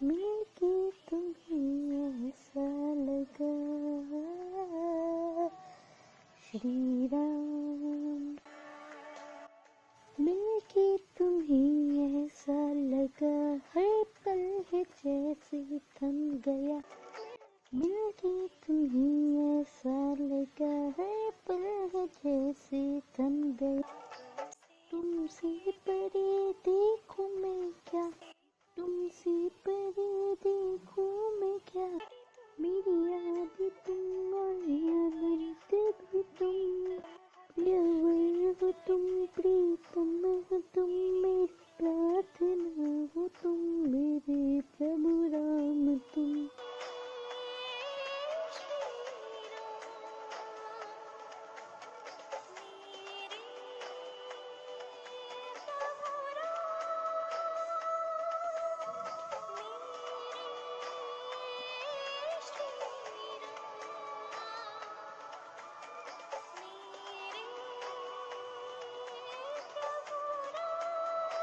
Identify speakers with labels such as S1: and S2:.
S1: मिलके तुम्हें ऐसा लगा श्री राम। मिलके तुम्हें ऐसा लगा हर पल है जैसे थम गया। मिलके तुम्हें ऐसा लगा हर पल है जैसे थम गया।